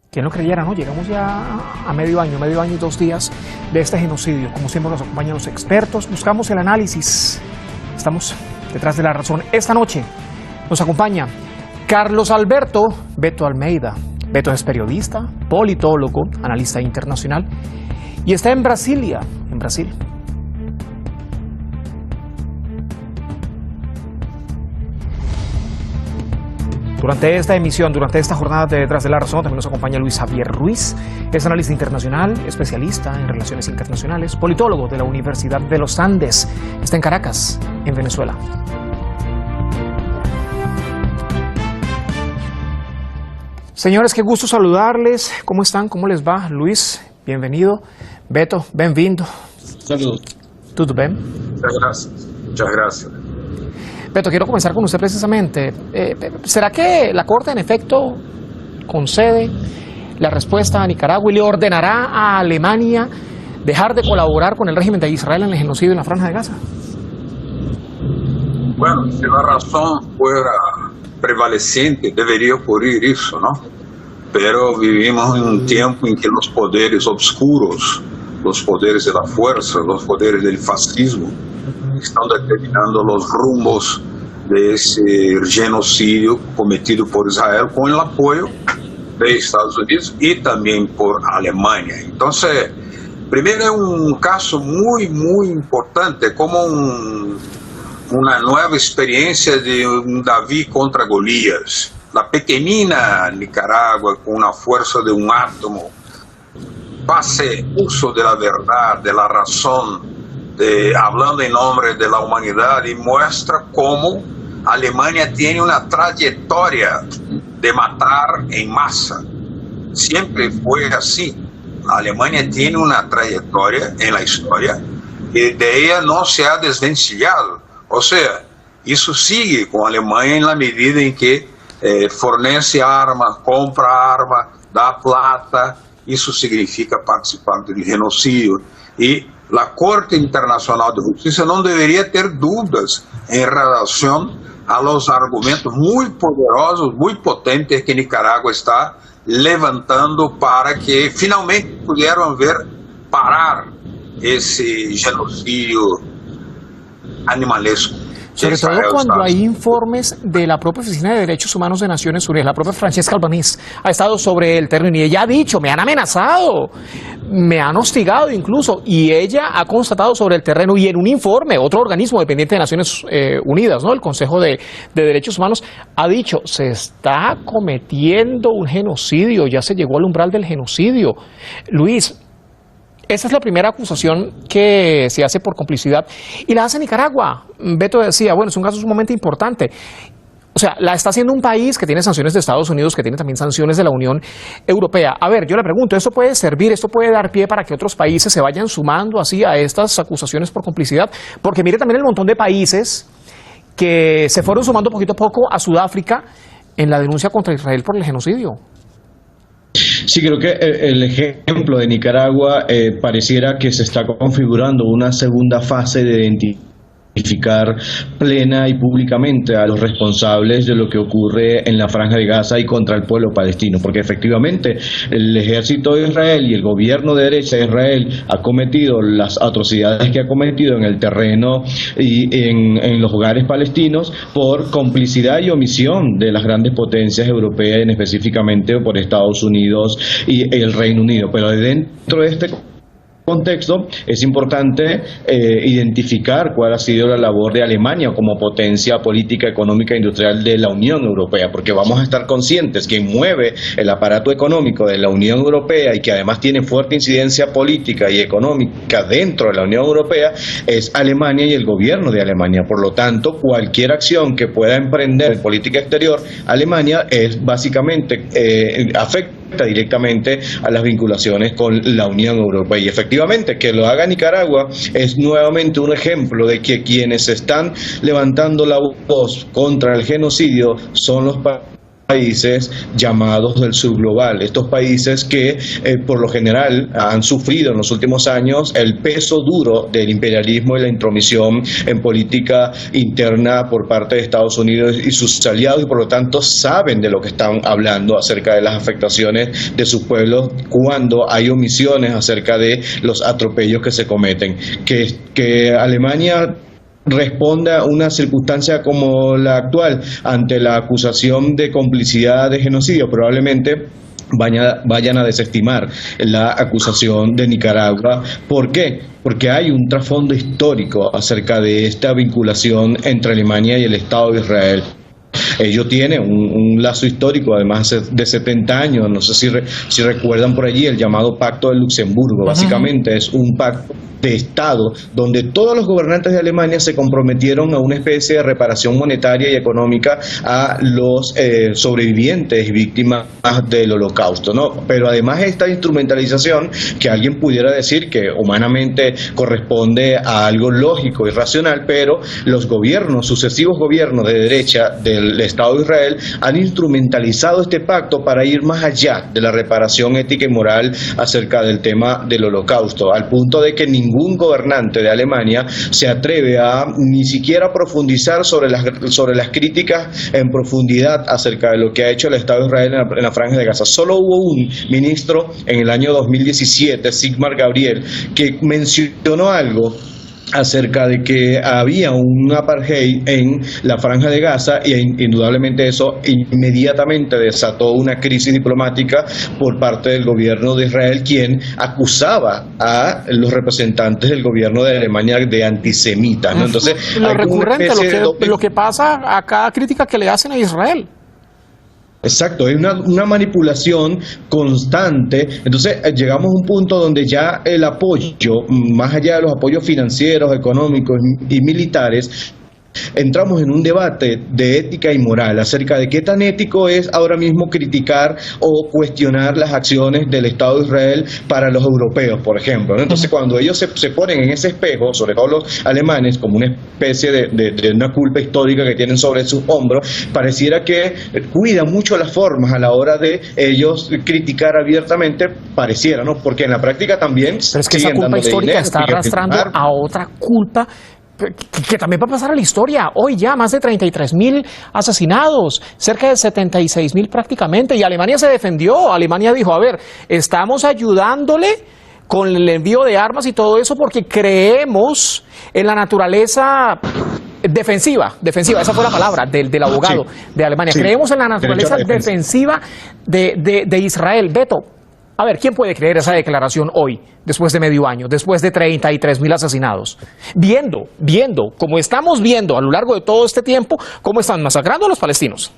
Quien no creyera, ¿no? Llegamos ya a medio año y 2 días de este genocidio. Como siempre nos acompañan los expertos, buscamos el análisis. Estamos detrás de la razón. Esta noche nos acompaña Carlos Alberto Beto Almeida. Beto es periodista, politólogo, analista internacional y está en Brasilia, en Brasil. Durante esta emisión, durante esta jornada de Detrás de la Razón, también nos acompaña Luis Javier Ruiz, es analista internacional, especialista en relaciones internacionales, politólogo de la Universidad de los Andes, está en Caracas, en Venezuela. Señores, qué gusto saludarles. ¿Cómo están? ¿Cómo les va? Luis, bienvenido. Beto, bem-vindo. Saludos. ¿Tudo bem? Muchas gracias. Muchas gracias. Beto, quiero comenzar con usted precisamente. ¿Será que la Corte en efecto concede la respuesta a Nicaragua y le ordenará a Alemania dejar de colaborar con el régimen de Israel en el genocidio en la Franja de Gaza? Bueno, si la razón fuera prevaleciente, debería ocurrir eso, ¿no? Pero vivimos en un tiempo en que los poderes obscuros, los poderes de la fuerza, los poderes del fascismo, están determinando los rumbos de ese genocidio cometido por Israel con el apoyo de Estados Unidos y también por Alemania. Entonces, primero es un caso muy importante, como una nueva experiencia de un David contra Golias. La pequeñina Nicaragua, con una fuerza de un átomo, hace uso de la verdad, de la razón, hablando en nombre de la humanidad, y muestra cómo Alemania tiene una trayectoria de matar en masa. Siempre fue así. Alemania tiene una trayectoria en la historia y de ella no se ha desvencillado. O sea, eso sigue con Alemania en la medida en que fornece armas, compra armas, da plata. Eso significa participar del genocidio. Y la Corte Internacional de Justicia no debería tener dudas en relación a los argumentos muy poderosos, muy potentes que Nicaragua está levantando para que finalmente pudieran parar ese genocidio animalesco. Sobre todo cuando hay informes de la propia Oficina de Derechos Humanos de Naciones Unidas, la propia Francesca Albanese ha estado sobre el terreno y ella ha dicho, me han amenazado, me han hostigado incluso, y ella ha constatado sobre el terreno y en un informe, otro organismo dependiente de Naciones Unidas, ¿no? El Consejo de Derechos Humanos, ha dicho, se está cometiendo un genocidio, ya se llegó al umbral del genocidio. Luis, esa es la primera acusación que se hace por complicidad y la hace Nicaragua. Beto decía, bueno, es un caso sumamente importante. O sea, la está haciendo un país que tiene sanciones de Estados Unidos, que tiene también sanciones de la Unión Europea. A ver, yo le pregunto, ¿esto puede servir, esto puede dar pie para que otros países se vayan sumando así a estas acusaciones por complicidad? Porque mire también el montón de países que se fueron sumando poquito a poco a Sudáfrica en la denuncia contra Israel por el genocidio. Sí, creo que el ejemplo de Nicaragua pareciera que se está configurando una segunda fase de identificar plena y públicamente a los responsables de lo que ocurre en la Franja de Gaza y contra el pueblo palestino, porque efectivamente el ejército de Israel y el gobierno de derecha de Israel ha cometido las atrocidades que ha cometido en el terreno y en los hogares palestinos por complicidad y omisión de las grandes potencias europeas, específicamente por Estados Unidos y el Reino Unido. Pero dentro de este contexto es importante identificar cuál ha sido la labor de Alemania como potencia política, económica e industrial de la Unión Europea, porque vamos a estar conscientes que mueve el aparato económico de la Unión Europea y que además tiene fuerte incidencia política y económica dentro de la Unión Europea es Alemania y el gobierno de Alemania. Por lo tanto, cualquier acción que pueda emprender en política exterior Alemania es básicamente afecta directamente a las vinculaciones con la Unión Europea. Y efectivamente, que lo haga Nicaragua es nuevamente un ejemplo de que quienes están levantando la voz contra el genocidio son los países llamados del sur global, estos países que por lo general han sufrido en los últimos años el peso duro del imperialismo y la intromisión en política interna por parte de Estados Unidos y sus aliados, y por lo tanto saben de lo que están hablando acerca de las afectaciones de sus pueblos cuando hay omisiones acerca de los atropellos que se cometen. Que Alemania responda a una circunstancia como la actual ante la acusación de complicidad de genocidio, probablemente vayan a desestimar la acusación de Nicaragua. ¿Por qué? Porque hay un trasfondo histórico acerca de esta vinculación entre Alemania y el Estado de Israel. Ello tiene un lazo histórico, además de 70 años, no sé si recuerdan por allí el llamado Pacto de Luxemburgo. Básicamente es un pacto de Estado donde todos los gobernantes de Alemania se comprometieron a una especie de reparación monetaria y económica a los sobrevivientes y víctimas del Holocausto, ¿no? Pero además esta instrumentalización, que alguien pudiera decir que humanamente corresponde a algo lógico y racional, pero los sucesivos gobiernos de derecha del Estado de Israel han instrumentalizado este pacto para ir más allá de la reparación ética y moral acerca del tema del Holocausto, al punto de que ningún gobernante de Alemania se atreve a ni siquiera profundizar sobre las críticas en profundidad acerca de lo que ha hecho el Estado de Israel en la Franja de Gaza. Solo hubo un ministro en el año 2017, Sigmar Gabriel, que mencionó algo acerca de que había un apartheid en la Franja de Gaza, y indudablemente eso inmediatamente desató una crisis diplomática por parte del gobierno de Israel, quien acusaba a los representantes del gobierno de Alemania de antisemitas, ¿no? Entonces, lo recurrente, lo que pasa a cada crítica que le hacen a Israel. Exacto, hay una manipulación constante. Entonces llegamos a un punto donde ya el apoyo, más allá de los apoyos financieros, económicos y militares, entramos en un debate de ética y moral acerca de qué tan ético es ahora mismo criticar o cuestionar las acciones del Estado de Israel para los europeos, por ejemplo, ¿no? Entonces, cuando ellos se ponen en ese espejo, sobre todo los alemanes, como una especie de una culpa histórica que tienen sobre sus hombros, pareciera que cuidan mucho las formas a la hora de ellos criticar abiertamente, pareciera, ¿no? Porque en la práctica también... Pero es que esa culpa histórica está arrastrando a otra culpa que también va a pasar a la historia. Hoy ya más de 33.000 asesinados, cerca de 76.000 prácticamente, y Alemania se defendió. Alemania dijo, a ver, estamos ayudándole con el envío de armas y todo eso porque creemos en la naturaleza defensiva, esa fue la palabra del abogado de Alemania. Sí. Creemos en la naturaleza defensiva de Israel. Beto, a ver, ¿quién puede creer esa declaración hoy, después de medio año, después de 33.000 asesinados? Viendo, como estamos viendo a lo largo de todo este tiempo, cómo están masacrando a los palestinos.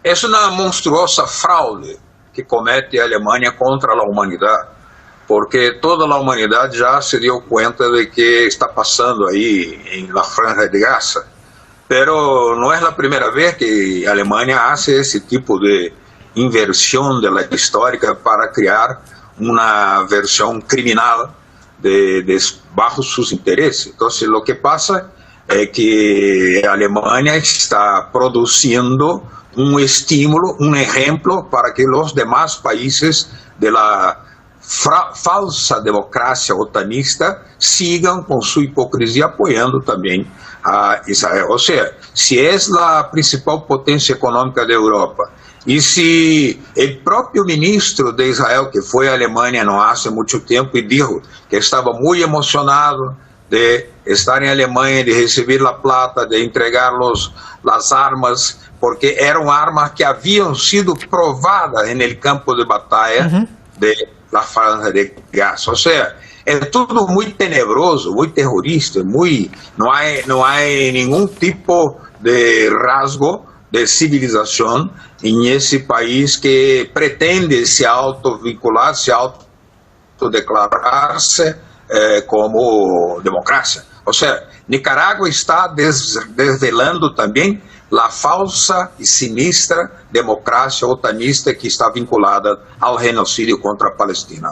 Es una monstruosa fraude que comete a Alemania contra la humanidad, porque toda la humanidad ya se dio cuenta de que está pasando ahí en la Franja de Gaza. Pero no es la primera vez que Alemania hace ese tipo de inversión de la histórica para crear una versión criminal bajo sus intereses. Entonces, lo que pasa es que Alemania está produciendo un estímulo, un ejemplo para que los demás países de la falsa democracia otanista sigan con su hipocresía apoyando también a Israel. O sea, si es la principal potencia económica de Europa, y si el propio ministro de Israel, que fue a Alemania no hace mucho tiempo y dijo que estaba muy emocionado de estar en Alemania, de recibir la plata, de entregar las armas, porque eran armas que habían sido probadas en el campo de batalla de la Franja de Gaza. O sea, es todo muy tenebroso, muy terrorista, no hay ningún tipo de rasgo de civilización en ese país que pretende se autovincular, se autodeclararse como democracia. O sea, Nicaragua está desvelando también la falsa y sinistra democracia otanista que está vinculada al genocidio contra Palestina.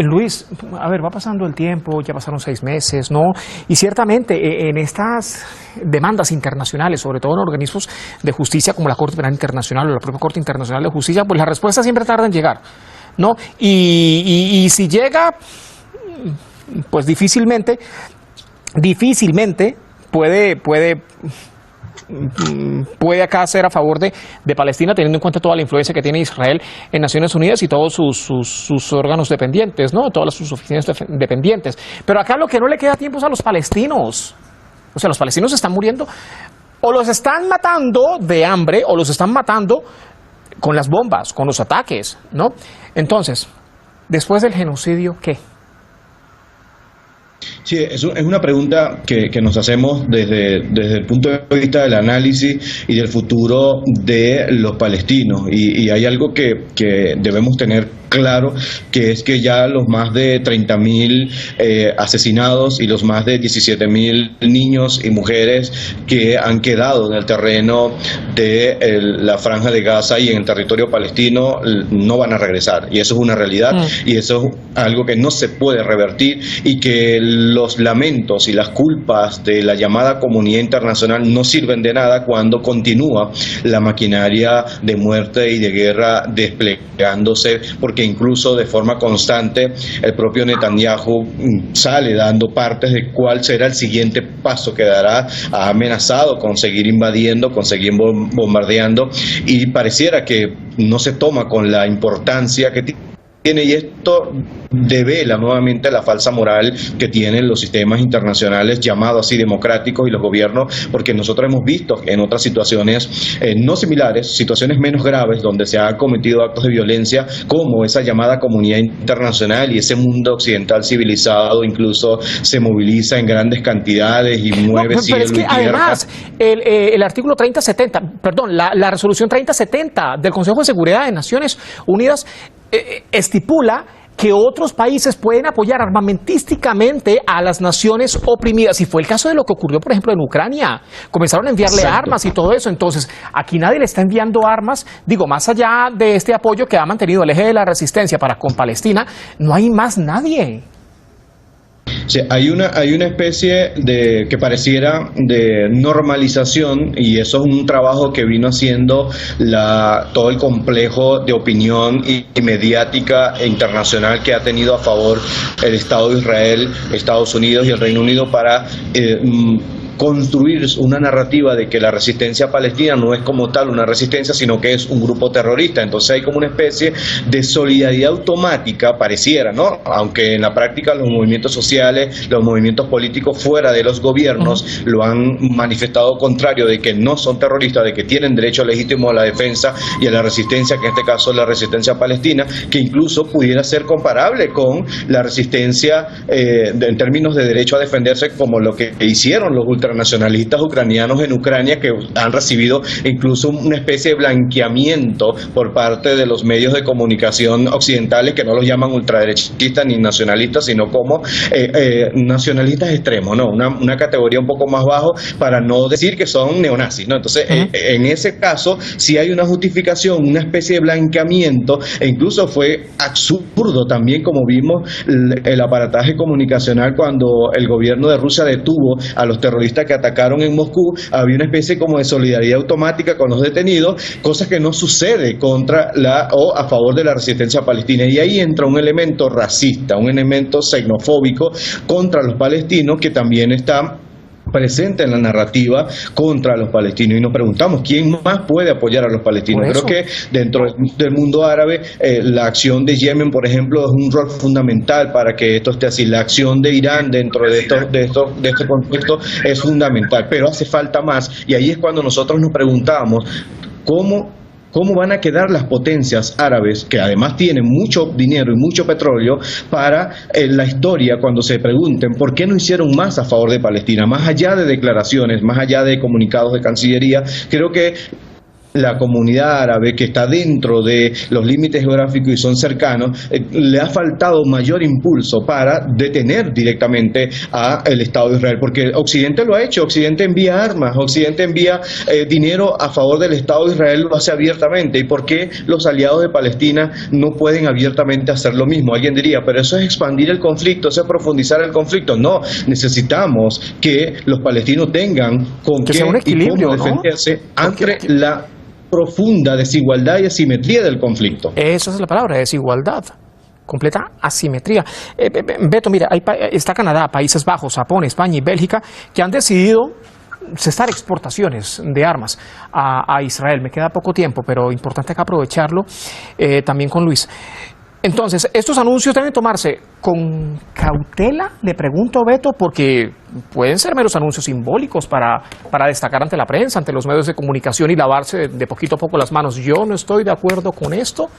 Luis, a ver, va pasando el tiempo, ya pasaron 6 meses, ¿no? Y ciertamente en estas demandas internacionales, sobre todo en organismos de justicia como la Corte Penal Internacional o la propia Corte Internacional de Justicia, pues la respuesta siempre tarda en llegar, ¿no? Y si llega, pues difícilmente puede acá ser a favor de Palestina, teniendo en cuenta toda la influencia que tiene Israel en Naciones Unidas y todos sus órganos dependientes, ¿no? Todas sus oficinas dependientes. Pero acá lo que no le queda tiempo es a los palestinos. O sea, los palestinos se están muriendo, o los están matando de hambre, o los están matando con las bombas, con los ataques, ¿no? Entonces, después del genocidio, ¿qué? Sí, es una pregunta que nos hacemos desde el punto de vista del análisis y del futuro de los palestinos. Y hay algo que debemos tener claro, que es que ya los más de 30.000 asesinados y los más de 17.000 niños y mujeres que han quedado en el terreno de la Franja de Gaza y en el territorio palestino no van a regresar. Y eso es una realidad y eso es algo que no se puede revertir, y que los lamentos y las culpas de la llamada comunidad internacional no sirven de nada cuando continúa la maquinaria de muerte y de guerra desplegándose, porque incluso de forma constante el propio Netanyahu sale dando partes de cuál será el siguiente paso que dará. Ha amenazado con seguir invadiendo, con seguir bombardeando, y pareciera que no se toma con la importancia que tiene, y esto devela nuevamente la falsa moral que tienen los sistemas internacionales llamados así democráticos y los gobiernos, porque nosotros hemos visto en otras situaciones no similares, situaciones menos graves, donde se han cometido actos de violencia, como esa llamada comunidad internacional y ese mundo occidental civilizado incluso se moviliza en grandes cantidades y mueve cielo y tierra. Además, el artículo 3070, perdón, la resolución 3070 del Consejo de Seguridad de Naciones Unidas estipula que otros países pueden apoyar armamentísticamente a las naciones oprimidas. Y fue el caso de lo que ocurrió, por ejemplo, en Ucrania. Comenzaron a enviarle armas y todo eso. Entonces, aquí nadie le está enviando armas. Digo, más allá de este apoyo que ha mantenido el eje de la resistencia para con Palestina, no hay más nadie. Sí, hay una especie de que pareciera de normalización, y eso es un trabajo que vino haciendo todo el complejo de opinión y mediática e internacional que ha tenido a favor el Estado de Israel, Estados Unidos y el Reino Unido para construir una narrativa de que la resistencia palestina no es como tal una resistencia, sino que es un grupo terrorista. Entonces hay como una especie de solidaridad automática, pareciera, ¿no? Aunque en la práctica los movimientos sociales, los movimientos políticos fuera de los gobiernos lo han manifestado contrario, de que no son terroristas, de que tienen derecho legítimo a la defensa y a la resistencia, que en este caso es la resistencia palestina, que incluso pudiera ser comparable con la resistencia en términos de derecho a defenderse, como lo que hicieron los ultranacionalistas ucranianos en Ucrania, que han recibido incluso una especie de blanqueamiento por parte de los medios de comunicación occidentales, que no los llaman ultraderechistas ni nacionalistas, sino como nacionalistas extremos, ¿no? Una categoría un poco más bajo, para no decir que son neonazis, ¿no? Entonces, en ese caso, sí hay una justificación, una especie de blanqueamiento, e incluso fue absurdo también, como vimos el aparataje comunicacional cuando el gobierno de Rusia detuvo a los terroristas que atacaron en Moscú. Había una especie como de solidaridad automática con los detenidos, cosa que no sucede contra o a favor de la resistencia palestina, y ahí entra un elemento racista, un elemento xenofóbico contra los palestinos, que también está presente en la narrativa contra los palestinos, y nos preguntamos quién más puede apoyar a los palestinos. Creo que dentro del mundo árabe la acción de Yemen, por ejemplo, es un rol fundamental para que esto esté así. La acción de Irán dentro de este contexto es fundamental, pero hace falta más, y ahí es cuando nosotros nos preguntamos ¿cómo van a quedar las potencias árabes, que además tienen mucho dinero y mucho petróleo, para la historia, cuando se pregunten por qué no hicieron más a favor de Palestina? Más allá de declaraciones, más allá de comunicados de Cancillería, creo que la comunidad árabe, que está dentro de los límites geográficos y son cercanos, le ha faltado mayor impulso para detener directamente al Estado de Israel, porque Occidente lo ha hecho. Occidente envía armas, Occidente envía dinero a favor del Estado de Israel, lo hace abiertamente. ¿Y por qué los aliados de Palestina no pueden abiertamente hacer lo mismo? Alguien diría, pero eso es expandir el conflicto, eso es profundizar el conflicto. No, necesitamos que los palestinos tengan con qué y cómo defenderse ante la profunda desigualdad y asimetría del conflicto. Esa es la palabra, desigualdad. Completa asimetría. Beto, mira, está Canadá, Países Bajos, Japón, España y Bélgica que han decidido cesar exportaciones de armas a Israel. Me queda poco tiempo, pero importante acá aprovecharlo también con Luis. Entonces, estos anuncios deben tomarse con cautela, le pregunto, Beto, porque pueden ser meros anuncios simbólicos para destacar ante la prensa, ante los medios de comunicación y lavarse de poquito a poco las manos. Yo no estoy de acuerdo con esto,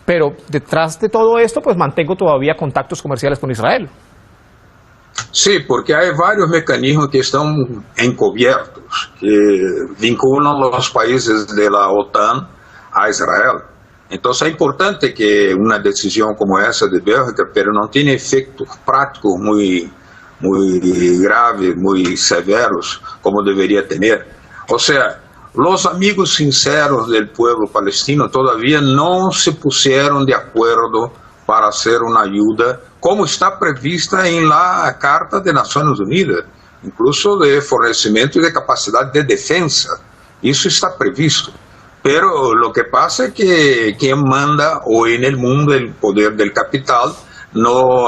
pero detrás de todo esto, pues mantengo todavía contactos comerciales con Israel. Sí, porque hay varios mecanismos que están encubiertos, que vinculan los países de la OTAN a Israel. Entonces es importante que una decisión como esa de Bélgica, pero no tiene efectos prácticos muy graves, muy severos, como debería tener. O sea, los amigos sinceros del pueblo palestino todavía no se pusieron de acuerdo para hacer una ayuda como está prevista en la Carta de Naciones Unidas, incluso de fornecimiento y de capacidad de defensa. Eso está previsto. Pero lo que pasa es que quien manda hoy en el mundo, el poder del capital, no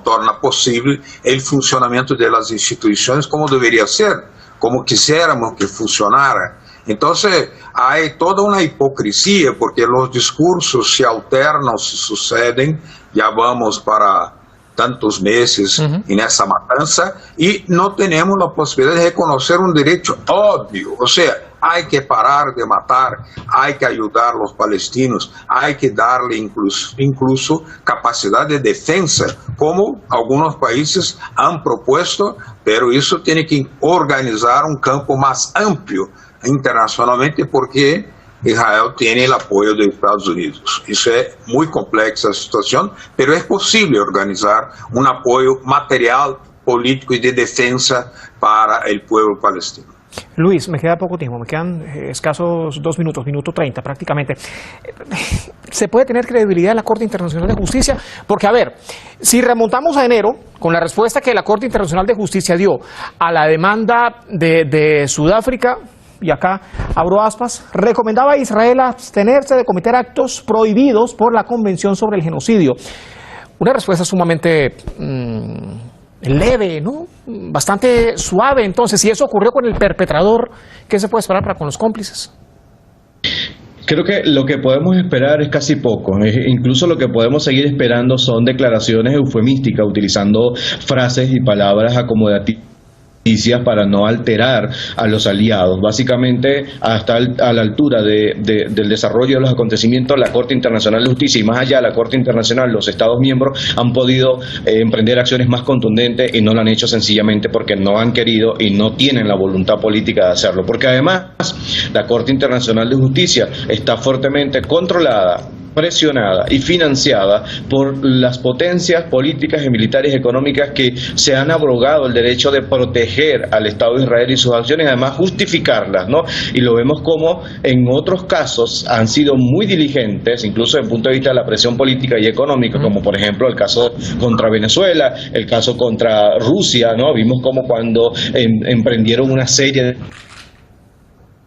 torna posible el funcionamiento de las instituciones como debería ser, como quisiéramos que funcionara. Entonces hay toda una hipocresía porque los discursos se alternan, se suceden, ya vamos para tantos meses en esa matanza y no tenemos la posibilidad de reconocer un derecho obvio. O sea, hay que parar de matar, hay que ayudar a los palestinos, hay que darle incluso capacidad de defensa, como algunos países han propuesto, pero eso tiene que organizar un campo más amplio internacionalmente porque Israel tiene el apoyo de Estados Unidos. Eso es muy compleja la situación, pero es posible organizar un apoyo material, político y de defensa para el pueblo palestino. Luis, me queda poco tiempo, me quedan escasos 2 minutos, minuto 30 prácticamente. ¿Se puede tener credibilidad en la Corte Internacional de Justicia? Porque, a ver, si remontamos a enero, con la respuesta que la Corte Internacional de Justicia dio a la demanda de Sudáfrica, y acá abro aspas, recomendaba a Israel abstenerse de cometer actos prohibidos por la Convención sobre el Genocidio. Una respuesta sumamente leve, ¿no? Bastante suave. Entonces, si eso ocurrió con el perpetrador, ¿qué se puede esperar para con los cómplices? Creo que lo que podemos esperar es casi poco. Incluso lo que podemos seguir esperando son declaraciones eufemísticas, utilizando frases y palabras acomodativas para no alterar a los aliados. Básicamente, hasta a la altura del desarrollo de los acontecimientos, la Corte Internacional de Justicia y más allá de la Corte Internacional, los Estados miembros han podido emprender acciones más contundentes y no lo han hecho sencillamente porque no han querido y no tienen la voluntad política de hacerlo. Porque además, la Corte Internacional de Justicia está fuertemente controlada, presionada y financiada por las potencias políticas y militares económicas que se han abrogado el derecho de proteger al Estado de Israel y sus acciones, además justificarlas, ¿no? Y lo vemos como en otros casos han sido muy diligentes, incluso desde el punto de vista de la presión política y económica, como por ejemplo el caso contra Venezuela, el caso contra Rusia, ¿no? Vimos como cuando emprendieron una serie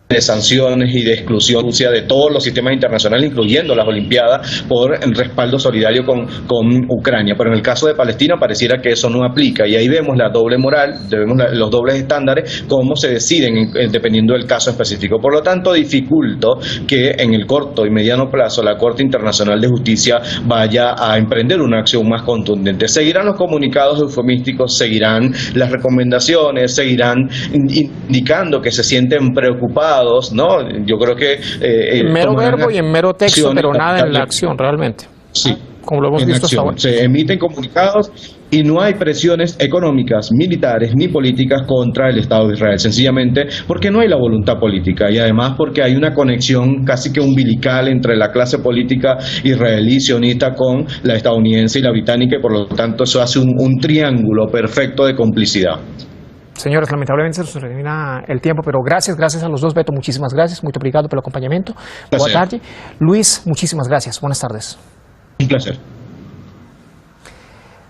de sanciones y de exclusión Rusia de todos los sistemas internacionales, incluyendo las Olimpiadas, por el respaldo solidario con Ucrania. Pero en el caso de Palestina pareciera que eso no aplica, y ahí vemos la doble moral, vemos los dobles estándares, cómo se deciden dependiendo del caso específico. Por lo tanto, dificulto que en el corto y mediano plazo la Corte Internacional de Justicia vaya a emprender una acción más contundente. Seguirán los comunicados eufemísticos, seguirán las recomendaciones, seguirán indicando que se sienten preocupados, ¿no? Yo creo que en mero verbo y en mero texto, pero nada en la acción realmente. Sí. Como lo hemos visto hasta ahora. Se emiten comunicados Y no hay presiones económicas, militares ni políticas contra el Estado de Israel, sencillamente porque no hay la voluntad política y además porque hay una conexión casi que umbilical entre la clase política israelí sionista con la estadounidense y la británica, y por lo tanto eso hace un triángulo perfecto de complicidad. Señores, lamentablemente se nos termina el tiempo, pero gracias a los dos. Beto, muchísimas gracias, muy obrigado pelo acompañamiento. Boa tarde. Luis, muchísimas gracias, buenas tardes. Un placer.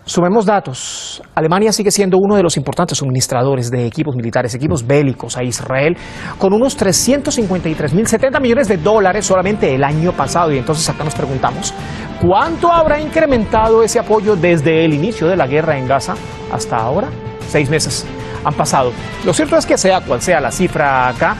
Sumemos datos. Alemania sigue siendo uno de los importantes suministradores de equipos militares, equipos bélicos a Israel, con unos 353.070 millones de dólares solamente el año pasado. Y entonces acá nos preguntamos, ¿cuánto habrá incrementado ese apoyo desde el inicio de la guerra en Gaza hasta ahora? 6 meses han pasado. Lo cierto es que sea cual sea la cifra acá,